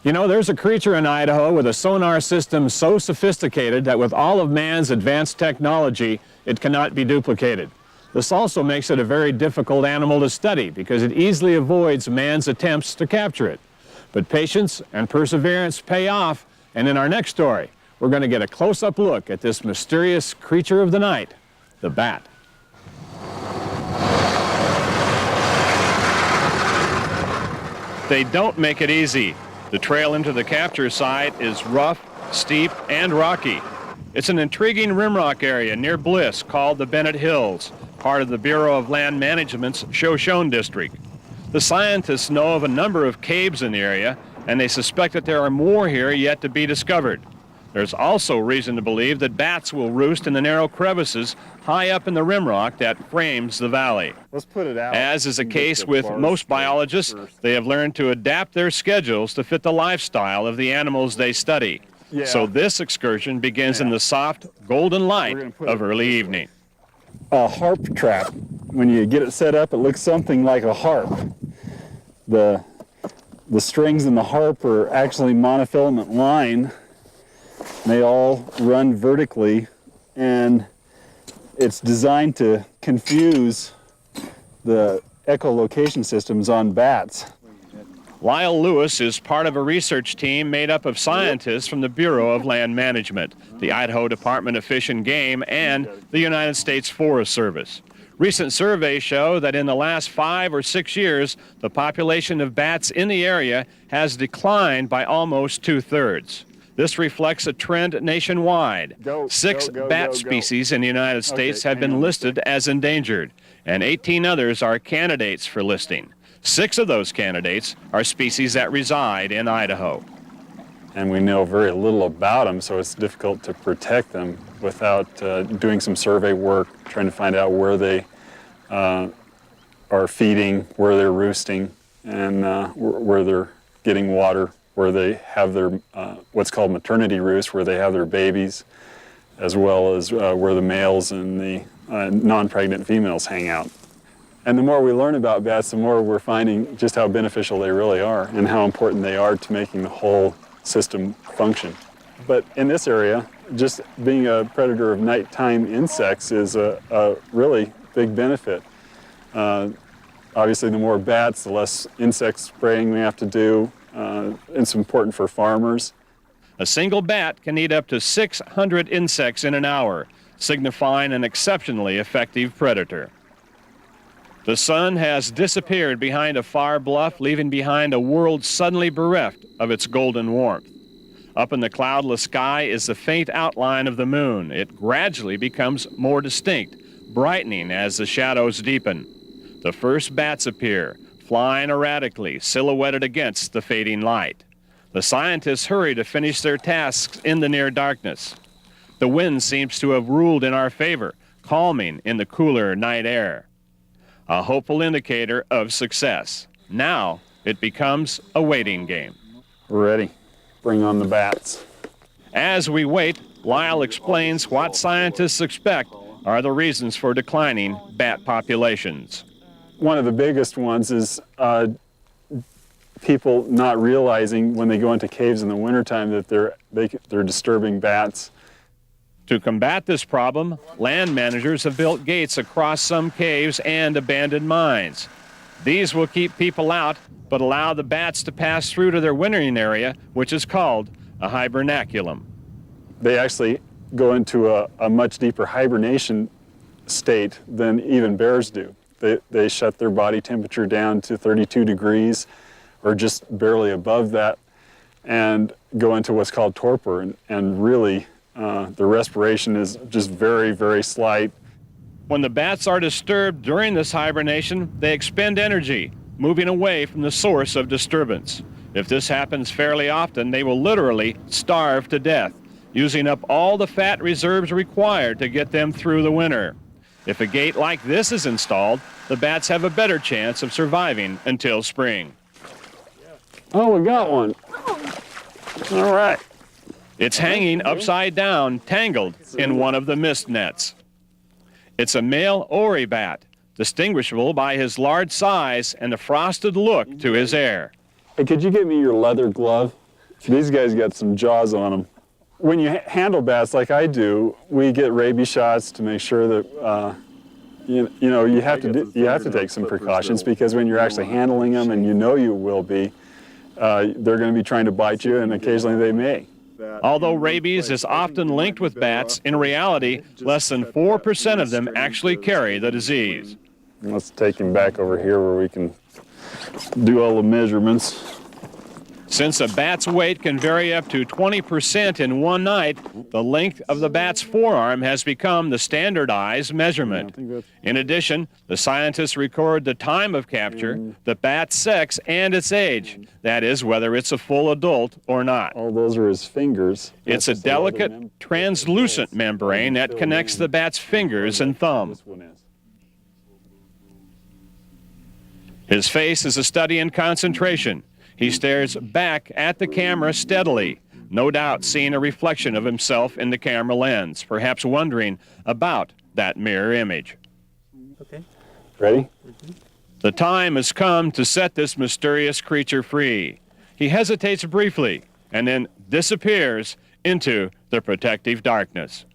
You know, there's a creature in Idaho with a sonar system so sophisticated that with all of man's advanced technology, it cannot be duplicated. This also makes it a very difficult animal to study because it easily avoids man's attempts to capture it. But patience and perseverance pay off, and in our next story, we're going to get a close-up look at this mysterious creature of the night, the bat. They don't make it easy. The trail into the capture site is rough, steep, and rocky. It's an intriguing rimrock area near Bliss called the Bennett Hills, part of the Bureau of Land Management's Shoshone District. The scientists know of a number of caves in the area, and they suspect that there are more here yet to be discovered. There's also reason to believe that bats will roost in the narrow crevices high up in the rimrock that frames the valley. Let's put it out. As is the case with most biologists, they have learned to adapt their schedules to fit the lifestyle of the animals they study. Yeah. So this excursion begins in the soft, golden light of early evening. A harp trap. When you get it set up, it looks something like a harp. The strings in the harp are actually monofilament line. They all run vertically, and it's designed to confuse the echolocation systems on bats. Lyle Lewis is part of a research team made up of scientists from the Bureau of Land Management, the Idaho Department of Fish and Game, and the United States Forest Service. Recent surveys show that in the last 5 or 6 years, the population of bats in the area has declined by almost 2/3. This reflects a trend nationwide. Six bat species in the United States have been listed as endangered, and 18 others are candidates for listing. 6 of those candidates are species that reside in Idaho. And we know very little about them, so it's difficult to protect them without doing some survey work, trying to find out where they are feeding, where they're roosting, and where they're getting water, where they have their what's called maternity roost, where they have their babies, as well as where the males and the non-pregnant females hang out. And the more we learn about bats, the more we're finding just how beneficial they really are and how important they are to making the whole system function. But in this area, just being a predator of nighttime insects is a really big benefit. Obviously, the more bats, the less insect spraying we have to do. It's important for farmers. A single bat can eat up to 600 insects in an hour, signifying an exceptionally effective predator. The sun has disappeared behind a far bluff, leaving behind a world suddenly bereft of its golden warmth. Up in the cloudless sky is the faint outline of the moon. It gradually becomes more distinct, brightening as the shadows deepen. The first bats appear, flying erratically, silhouetted against the fading light. The scientists hurry to finish their tasks in the near darkness. The wind seems to have ruled in our favor, calming in the cooler night air. A hopeful indicator of success. Now it becomes a waiting game. We're ready. Bring on the bats. As we wait, Lyle explains what scientists expect are the reasons for declining bat populations. One of the biggest ones is people not realizing when they go into caves in the wintertime that they're disturbing bats. To combat this problem, land managers have built gates across some caves and abandoned mines. These will keep people out, but allow the bats to pass through to their wintering area, which is called a hibernaculum. They actually go into a much deeper hibernation state than even bears do. They shut their body temperature down to 32 degrees or just barely above that and go into what's called torpor, and really the respiration is just very, very slight. When the bats are disturbed during this hibernation, they expend energy, moving away from the source of disturbance. If this happens fairly often, they will literally starve to death, using up all the fat reserves required to get them through the winter. If a gate like this is installed, the bats have a better chance of surviving until spring. Oh, we got one. All right. It's hanging upside down, tangled in one of the mist nets. It's a male Ori bat, distinguishable by his large size and the frosted look to his hair. Hey, could you get me your leather glove? These guys got some jaws on them. When you handle bats like I do, we get rabies shots to make sure that you have to take some precautions, because when you're actually handling them, and you will be, they're going to be trying to bite you, and occasionally they may. Although rabies is often linked with bats, in reality, less than 4% of them actually carry the disease. Let's take him back over here where we can do all the measurements. Since a bat's weight can vary up to 20% in one night, the length of the bat's forearm has become the standardized measurement. In addition, the scientists record the time of capture, the bat's sex, and its age. That is, whether it's a full adult or not. All those are his fingers. It's a delicate, translucent membrane that connects the bat's fingers and thumb. His face is a study in concentration. He stares back at the camera steadily, no doubt seeing a reflection of himself in the camera lens, perhaps wondering about that mirror image. Okay. Ready? The time has come to set this mysterious creature free. He hesitates briefly and then disappears into the protective darkness.